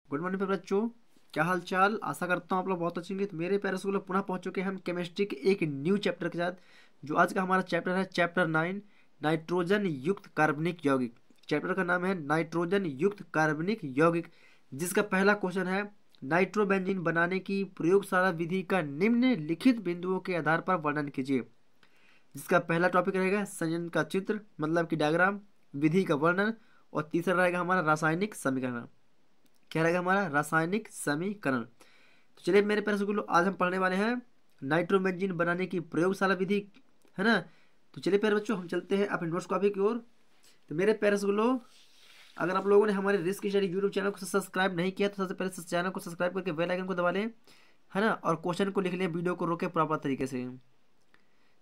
Good morning पे बच्चों, क्या हाल चाल। आशा करता हूँ आप लोग बहुत अच्छे होंगे। तो मेरे प्यारे स्कूल पुनः पहुंच चुके हैं हम केमिस्ट्री के एक न्यू चैप्टर के साथ। जो आज का हमारा चैप्टर है चैप्टर 9, नाइट्रोजन युक्त कार्बनिक यौगिक। चैप्टर का नाम है नाइट्रोजन युक्त कार्बनिक यौगिक, जिसका पहला क्वेश्चन है नाइट्रोबेंजीन बनाने की प्रयोगशाला विधि का निम्नलिखित बिंदुओं के आधार पर वर्णन कीजिए। जिसका पहला टॉपिक रहेगा संयोजन का चित्र, मतलब कि डायग्राम, विधि का वर्णन, और तीसरा रहेगा हमारा रासायनिक समीकरण। क्या रहेगा हमारा रासायनिक समीकरण। तो चलिए मेरे प्यारे स्कूलों, आज हम पढ़ने वाले हैं नाइट्रोबेंजीन बनाने की प्रयोगशाला विधि, है ना। तो चलिए प्यारे बच्चों, हम चलते हैं अपने नोट्स कॉपी की ओर। तो मेरे प्यारे स्कूलों, अगर आप लोगों ने हमारे रिस्क स्टडी यूट्यूब चैनल को सब्सक्राइब नहीं किया तो सबसे पहले इस चैनल को सब्सक्राइब करके बेल आइकन को दबा लें, है ना। और क्वेश्चन को लिख लें, वीडियो को रोके प्रॉपर तरीके से।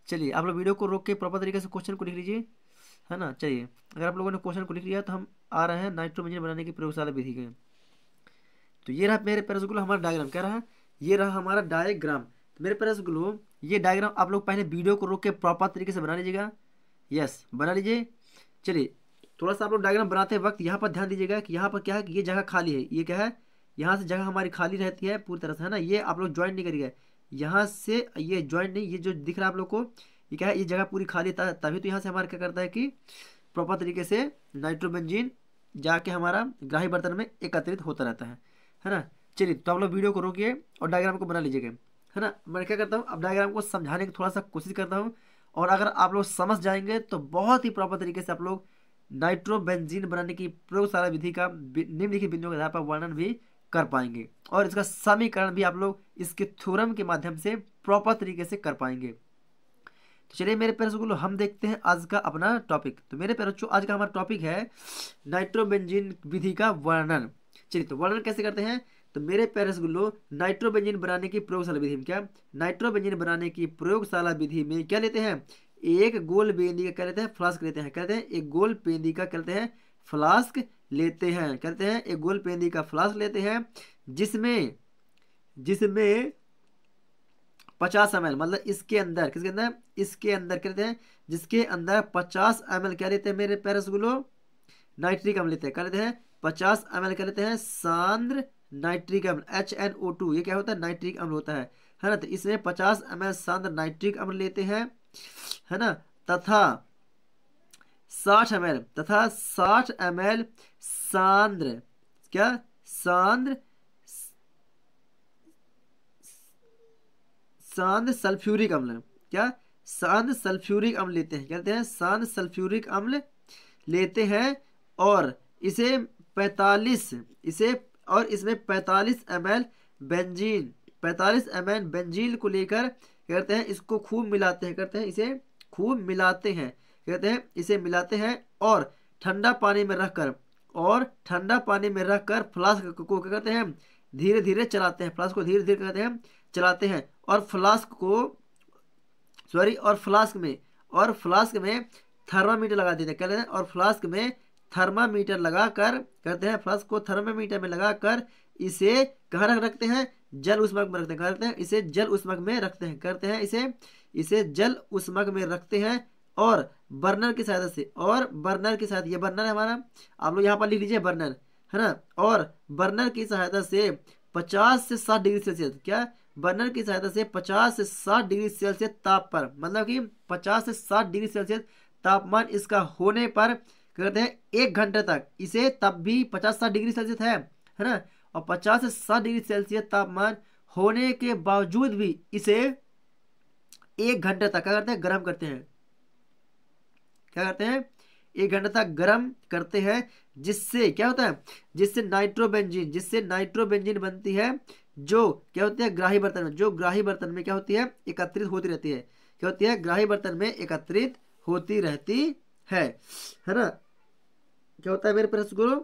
चलिए आप लोग वीडियो को रोक के प्रॉपर तरीके से क्वेश्चन को लिख लीजिए, है ना। चलिए, अगर आप लोगों ने क्वेश्चन को लिख लिया तो हम आ रहे हैं नाइट्रोबेंजीन बनाने की प्रयोगशाला विधि के। तो ये रहा मेरे प्यारे स्कूल हमारा डायग्राम। क्या रहा? ये रहा हमारा डायग्राम। तो मेरे प्यारे स्कूल, ये डायग्राम आप लोग पहले वीडियो को रोक के प्रॉपर तरीके से बना लीजिएगा। यस, बना लीजिए। चलिए, थोड़ा सा आप लोग डायग्राम बनाते वक्त यहाँ पर ध्यान दीजिएगा कि यहाँ पर क्या है कि ये जगह खाली है। ये क्या है? यहाँ से जगह हमारी खाली रहती है पूरी तरह से, है ना। ये आप लोग ज्वाइन नहीं करिएगा, यहाँ से ये ज्वाइन नहीं, ये जो दिख रहा है आप लोग को, ये क्या है? ये जगह पूरी खाली है, तभी तो यहाँ से हमारा क्या करता है कि प्रॉपर तरीके से नाइट्रोबेंजीन जाके हमारा ग्राही बर्तन में एकत्रित होता रहता है ना। चलिए, तो आप लोग वीडियो को रोकिए और डायग्राम को बना लीजिएगा, है ना। मैं क्या करता हूँ, अब डायग्राम को समझाने की थोड़ा सा कोशिश करता हूँ, और अगर आप लोग समझ जाएंगे तो बहुत ही प्रॉपर तरीके से आप लोग नाइट्रोबेंजीन बनाने की प्रयोगशाला विधि का निम्नलिखित बिंदुओं के आधार पर वर्णन भी कर पाएंगे, और इसका समीकरण भी आप लोग इसके थ्योरम के माध्यम से प्रॉपर तरीके से कर पाएंगे। तो चलिए मेरे प्यारे स्कूल, हम देखते हैं आज का अपना टॉपिक। तो मेरे प्यारे बच्चों, आज का हमारा टॉपिक है नाइट्रोबेंजीन विधि का वर्णन। चलिए, तो वर्णन कैसे करते हैं। तो मेरे प्यारे स्कूलों, नाइट्रोबेंजीन बनाने की प्रयोगशाला विधि में क्या, नाइट्रोबेंजीन बनाने की प्रयोगशाला विधि में क्या लेते हैं, एक गोल बेंदी का क्या लेते हैं, फ्लास्क लेते हैं। कहते हैं एक गोल पेंदी का कहते हैं फ्लास्क लेते हैं। कहते हैं एक गोल पेंदी का फ्लास्क लेते हैं, जिसमें जिसमें 50 ml, मतलब इसके अंदर, किसके अंदर, इसके अंदर कहते हैं, जिसके अंदर 50 ml क्या लेते हैं मेरे प्यारे स्कूलों, नाइट्रिक अम्ल लेते हैं। क्या लेते हैं? 50 ml क्या लेते हैं, सांद्र नाइट्रिक अम्ल, HNO2। ये क्या होता है? नाइट्रिक अम्ल होता है ना। तो इसमें 50 ml सांद्र नाइट्रिक अम्ल लेते हैं, है ना। तथा 60 ml, तथा 60 ml सांद्र, क्या, सांद्र सांद्र सल्फ्यूरिक अम्ल, क्या, सांद्र सल्फ्यूरिक अम्ल लेते हैं। कहते हैं सांद्र सल्फ्यूरिक अम्ल लेते हैं, और इसे 45 इसे और इसमें 45 ml बेंजीन, 45 ml बेंजीन को लेकर कहते हैं इसको खूब मिलाते हैं। कहते हैं इसे खूब मिलाते हैं, कहते हैं इसे मिलाते हैं, और ठंडा पानी में रखकर, फ्लास्क को क्या करते हैं, धीरे धीरे चलाते हैं। फ्लास्क को धीरे धीरे कहते हैं चलाते हैं, और फ्लास्क को, सॉरी, और फ्लास्क में थर्मामीटर लगा देते हैं। क्या लेते हैं? और फ्लास्क में थर्मामीटर लगाकर करते हैं, फ्लास्क को थर्मामीटर में लगाकर इसे कहाँ रखते हैं, जल उष्मक में रखते हैं। करते हैं इसे जल उष्मक में रखते हैं। करते हैं इसे जल उष्मक में रखते हैं, और बर्नर की सहायता से, ये बर्नर है हमारा, आप लोग यहाँ पर लिख लीजिए बर्नर, है ना। और बर्नर की सहायता से 50 से 60 डिग्री सेल्सियस, क्या, बर्नर की सहायता से 50 से 60 डिग्री सेल्सियस ताप पर, मतलब कि 50 से 60 डिग्री सेल्सियस तापमान इसका होने पर कहते हैं 1 घंटे तक इसे, तब भी 50-60 डिग्री सेल्सियस है ना। और 50 से 60 डिग्री सेल्सियस तापमान होने के बावजूद भी इसे 1 घंटे तक क्या करते हैं, गर्म करते हैं। क्या करते हैं? 1 घंटे तक गर्म करते हैं, जिससे क्या होता है, जिससे नाइट्रोबेंजीन बनती है, जो क्या होती है, ग्राही बर्तन में, जो ग्राही बर्तन में क्या होती है, एकत्रित होती रहती है। क्या होती है? ग्राही बर्तन में एकत्रित होती रहती है ना। क्या होता है मेरे प्रश्न,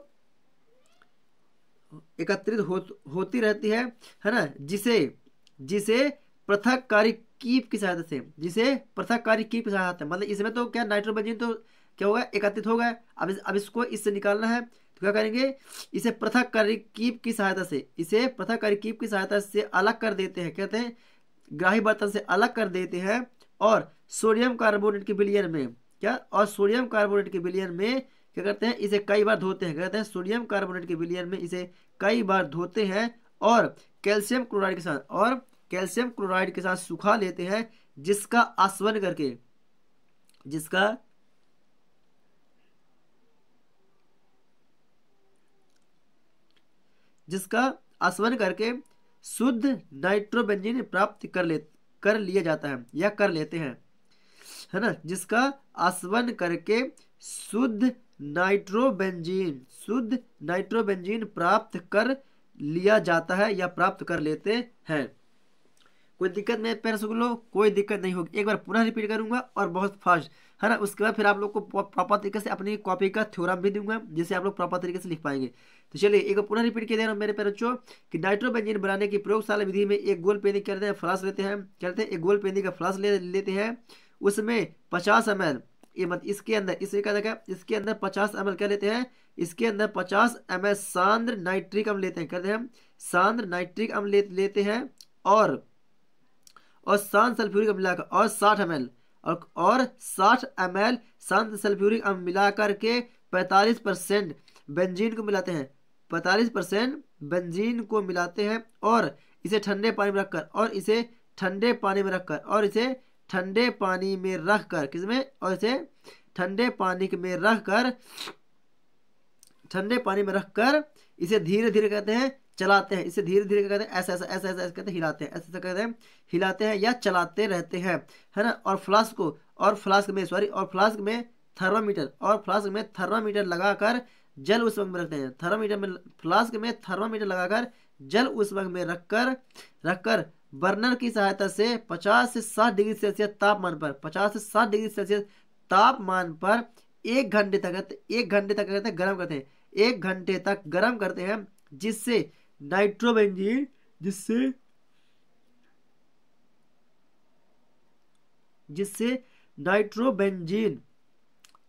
एकत्रित होती रहती है ना। जिसे पृथककारी कीप की सहायता से, मतलब इसमें तो क्या, नाइट्रोबेंजीन तो क्या होगा, एकत्रित हो गया। अब इसको इससे निकालना है, तो क्या करेंगे, इसे पृथककारी कीप की सहायता से अलग कर देते हैं। कहते हैं ग्राही बर्तन से अलग कर देते हैं, और सोडियम कार्बोनेट के विलयन में, क्या, और सोडियम कार्बोनेट के विलयन में क्या करते हैं, इसे कई बार धोते हैं, कहते हैं सोडियम कार्बोनेट के विलयन में इसे कई बार धोते हैं और कैल्शियम क्लोराइड के साथ सुखा लेते हैं, जिसका आसवन करके जिसका आसवन करके शुद्ध नाइट्रोबेंजीन प्राप्त कर लिया जाता है या कर लेते हैं, है ना। जिसका आसवन करके शुद्ध नाइट्रोबेंजीन प्राप्त कर लिया जाता है या प्राप्त कर लेते हैं। कोई दिक्कत नहीं पैरस को, कोई दिक्कत नहीं होगी। एक बार पुनः रिपीट करूंगा और बहुत फास्ट, है ना। उसके बाद फिर आप लोग को प्रॉपर तरीके से अपनी कॉपी का थ्योरम भी दूंगा, जिससे आप लोग प्रॉपर तरीके से लिख पाएंगे। तो चलिए एक बार पुनः रिपीट किए दे रहा हूँ मेरे बच्चों कि नाइट्रोबेंजीन बनाने की प्रयोगशाला विधि में एक गोल पेंदी करते हैं, फ्लास्क लेते हैं, कहते हैं एक गोल पेंदी का फ्लास्क लेते हैं, उसमें 50 ml इसके अंदर 50 ml क्या लेते हैं, इसके अंदर 50 ml सांद्र नाइट्रिक अम्ल लेते हैं, कहते हैं सांद्र नाइट्रिक अम्ल लेते हैं और शांत सल्फ्यूरिक अम्ल मिलाकर और 60 ml और 60 ml शांत सल्फ्यूरिक अम्ल मिलाकर के 45% बेंजीन को मिलाते हैं, 45% बेंजीन को मिलाते हैं और इसे ठंडे पानी में रखकर किसमें, और इसे ठंडे पानी में रखकर इसे धीरे धीरे कहते हैं चलाते हैं, इसे धीरे धीरे कहते हैं ऐसा कहते हैं हिलाते हैं, ऐसा कहते हैं हिलाते हैं या चलाते रहते हैं, है ना। और फ्लास्क में थर्मामीटर लगाकर जल उष्मांक में रखते हैं, फ्लास्क में थर्मामीटर लगाकर जल उष्मांक में रखकर बर्नर की सहायता से 50 से 60 डिग्री सेल्सियस तापमान पर 1 घंटे तक गर्म करते हैं, 1 घंटे तक गर्म करते हैं, जिससे नाइट्रोबेंजीन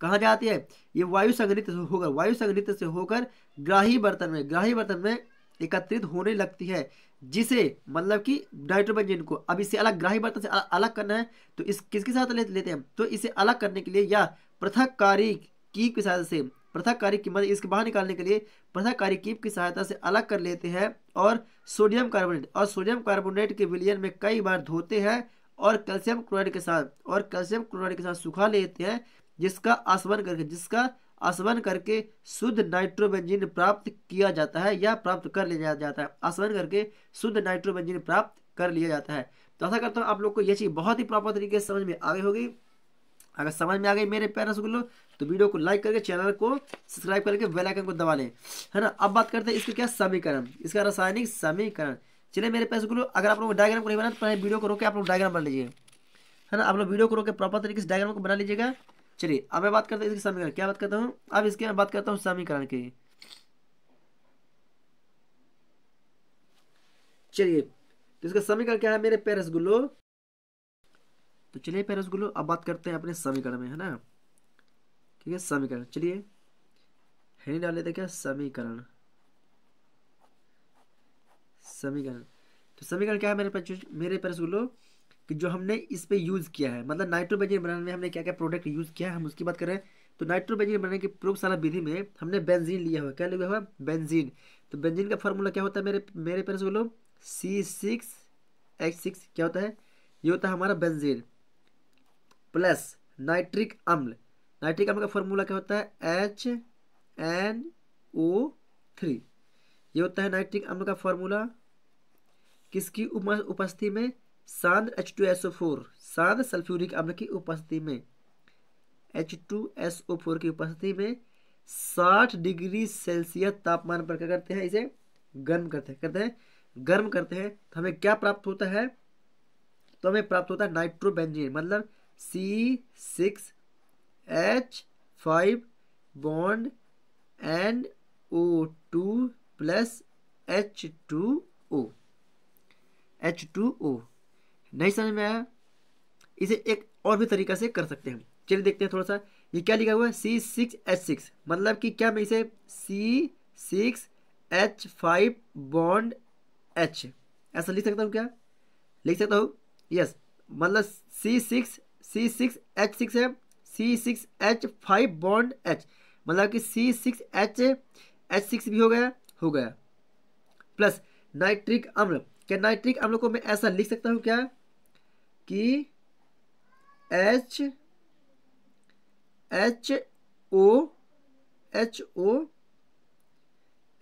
कहाँ जाती है, ये वायु संघनित से होकर ग्राही बर्तन में एकत्रित होने लगती है, जिसे मतलब कि नाइट्रोबेंजीन को अब इसे अलग ग्राही बर्तन से अलग करना है, तो इस किसके साथ लेते हैं, तो इसे अलग करने के लिए या पृथक्कारी कीप की सहायता से मतलब इसके बाहर निकालने के लिए पृथक्कारी कीप की सहायता से अलग कर लेते हैं और सोडियम कार्बोनेट के विलयन में कई बार धोते हैं और कैल्शियम क्लोराइड के साथ सुखा लेते हैं, जिसका आसवन करके शुद्ध नाइट्रोबेंजीन प्राप्त किया जाता है या प्राप्त कर लिया जाता है, आसवन करके शुद्ध नाइट्रोबेंजीन प्राप्त कर लिया जाता है। तो ऐसा करता हूँ आप लोग को ये चीज़ बहुत ही प्रॉपर तरीके से समझ में आ गई होगी। अगर समझ में आ गई मेरे प्यारे रसगुल्लो तो वीडियो को लाइक करके चैनल को सब्सक्राइब करके बेल आइकन को दबा लें, है ना। अब बात करते हैं इसका क्या समीकरण, इसका रासायनिक समीकरण। चलिए मेरे प्यारे रसगुल्लो, अगर आप लोग डायग्राम को नहीं बना तो वीडियो को रोके आप लोग डायग्राम बना लीजिए, है ना। आप लोग वीडियो को रोके प्रॉपर तरीके से डायग्राम को बना लीजिएगा। चलिए अब मैं बात करता हूँ इसके समीकरण, क्या बात करता हूँ अब इसके मैं बात करता हूँ समीकरण की। चलिए तो इसका समीकरण क्या है मेरे प्यारे रसगुल्लो, तो चलिए प्यारे रसगुल्लो अब बात करते हैं अपने समीकरण में, है ना। ठीक है समीकरण, चलिए है नहीं डाल लेते क्या समीकरण। तो समीकरण क्या है मेरे प्यारे रसगुल्लो कि जो हमने इस पे यूज किया है, मतलब नाइट्रोबेंजीन बनाने में हमने क्या क्या प्रोडक्ट यूज किया है हम उसकी बात कर रहे हैं। तो नाइट्रोबेंजीन बनाने की प्रयोगशाला विधि में हमने बेंजीन लिया हुआ, क्या लिया हुआ बेंजीन। तो बेंजीन का फॉर्मूला क्या होता है मेरे प्यारे रसगुल्लो, C6H6 क्या होता है, ये होता है हमारा बेंजीन प्लस नाइट्रिक अम्ल का फॉर्मूला क्या होता है HNO3, ये होता है नाइट्रिक अम्ल का फॉर्मूला किसकी उपस्थिति में, सांद्र H2SO4 सांद्र सल्फ्यूरिक अम्ल की उपस्थिति में, H2SO4 की उपस्थिति में 60 डिग्री सेल्सियस तापमान पर क्या करते हैं, इसे गर्म करते हैं। तो हमें क्या प्राप्त होता है, तो हमें प्राप्त होता है नाइट्रोबेंजीन, मतलब C6H5 bond NO2 plus H2O। नहीं समझ में आया, इसे एक और भी तरीका से कर सकते हैं। चलिए देखते हैं थोड़ा सा, ये क्या लिखा हुआ है C6H6, मतलब कि क्या मैं इसे C6H5 बॉन्ड H ऐसा लिख सकता हूँ, क्या लिख सकता हूँ, यस, मतलब C6H6 है, C6H5 बॉन्ड H, मतलब कि C6H6 भी हो गया प्लस नाइट्रिक अम्ल। क्या नाइट्रिक अम्ल को मैं ऐसा लिख सकता हूँ क्या कि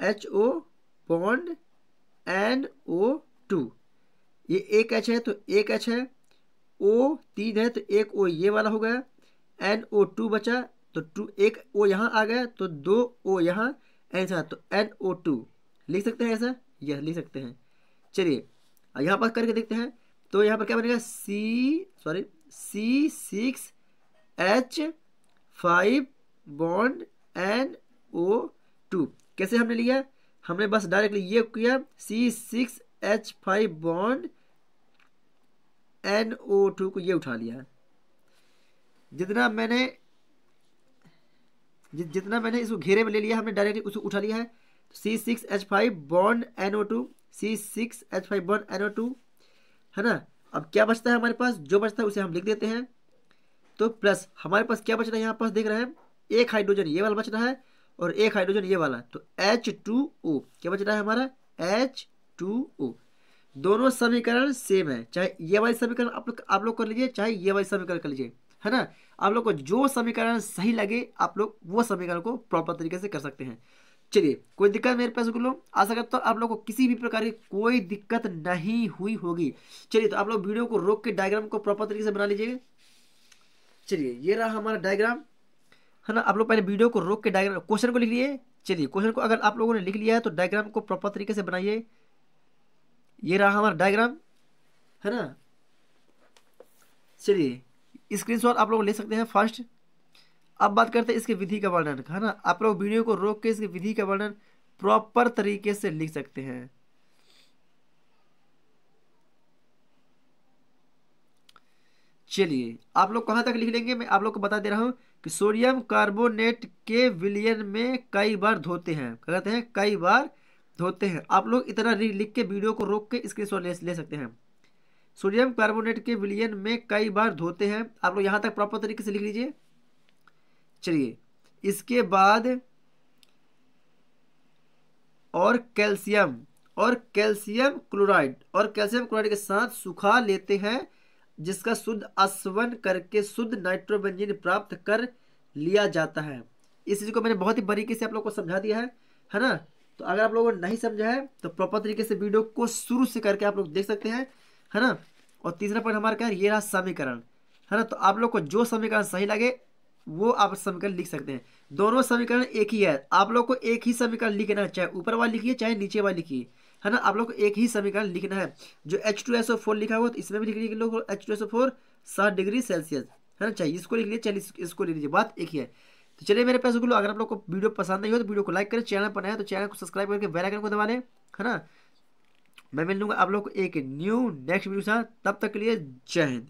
HO बॉन्ड NO2, ये एक H है तो एक H है, O 3 है तो एक O ये वाला हो गया, NO2 बचा तो एक O यहाँ आ गया तो 2 O यहाँ, ऐसा तो NO2 लिख सकते हैं, ऐसा यह लिख सकते हैं। चलिए यहाँ पर करके देखते हैं। तो यहाँ पर क्या बनेगा C6H5 बॉन्ड NO2। कैसे हमने लिया, हमने बस डायरेक्टली ये किया C6H5 बॉन्ड NO2 को ये उठा लिया। जितना मैंने इसको घेरे में ले लिया, हमने डायरेक्टली उसको उठा लिया है। C6H5 bond NO2, C6H5 bond NO2 है ना। अब क्या बचता है हमारे पास, जो बचता है उसे हम लिख देते हैं। तो प्लस हमारे पास क्या बच रहा है, यहाँ पास देख रहे हैं एक हाइड्रोजन ये वाला बच रहा है और एक हाइड्रोजन ये वाला, तो H2O क्या बच रहा है हमारा, H2O। दोनों समीकरण सेम है, चाहे ये वाली समीकरण आप लोग कर लीजिए, चाहे ये वाली समीकरण कर लीजिए, है ना। आप लोग को जो समीकरण सही लगे आप लोग वो समीकरण को प्रॉपर तरीके से कर सकते हैं। चलिए कोई दिक्कत मेरे पास गुलो, आशा करता हूँ आप लोग को किसी भी प्रकार की कोई दिक्कत नहीं हुई होगी। चलिए तो आप लोग वीडियो को रोक के डायग्राम को प्रॉपर तरीके से बना लीजिएगा। चलिए ये रहा हमारा डायग्राम, है ना। आप लोग पहले वीडियो को रोक के डायग्राम क्वेश्चन को लिख लिए। चलिए क्वेश्चन को अगर आप लोगों ने लिख लिया है तो डायग्राम को प्रॉपर तरीके से बनाइए। ये रहा हमारा डायग्राम, है ना। चलिए स्क्रीनशॉट आप लोग ले सकते हैं फर्स्ट। अब बात करते हैं इसके विधि का वर्णन, है ना। आप लोग वीडियो को रोक के इसके विधि का वर्णन प्रॉपर तरीके से लिख सकते हैं। चलिए आप लोग कहां तक लिख लेंगे, मैं आप लोग को बता दे रहा हूं कि सोडियम कार्बोनेट के विलयन में कई बार धोते हैं, क्या कहते हैं, कई बार धोते हैं। आप लोग इतना लिख के वीडियो को रोक के स्क्रीनशॉट ले सकते हैं। सोडियम कार्बोनेट के विलयन में कई बार धोते हैं, आप लोग यहां तक प्रॉपर तरीके से लिख लीजिए। चलिए इसके बाद और कैल्शियम क्लोराइड के साथ सुखा लेते हैं, जिसका शुद्ध आसवन करके शुद्ध नाइट्रोबेंजीन प्राप्त कर लिया जाता है। इस चीज को मैंने बहुत ही बारीकी से आप लोग को समझा दिया है ना। तो अगर आप लोगों ने नहीं समझा है तो प्रॉपर तरीके से वीडियो को शुरू से करके आप लोग देख सकते हैं, है ना। और तीसरा पॉइंट हमारा क्या है, ये रहा समीकरण, है ना। तो आप लोग को जो समीकरण सही लगे वो आप समीकरण लिख सकते हैं। दोनों समीकरण एक ही है, आप लोग को एक ही समीकरण लिखना है, चाहे ऊपर वाला लिखिए चाहे नीचे वाला लिखिए, है ना। आप लोग को एक ही समीकरण लिखना है। जो H2SO4 लिखा हुआ तो इसमें भी लिख लीजिए लोग H2SO4 60 डिग्री सेल्सियस, है ना। चाहिए इसको लिख लीजिए, चलिए इसको लिख लीजिए, बात एक ही है। तो चलिए मेरे पास लोग, अगर आप लोग को वीडियो पसंद नहीं हो तो वीडियो को लाइक करें, चैनल पर नया है तो चैनल को सब्सक्राइब करके बेल आइकन को दबा लें, है ना। मैं मिल लूंगा आप लोग को एक न्यू नेक्स्ट वीडियो के साथ, तब तक के लिए जय हिंद।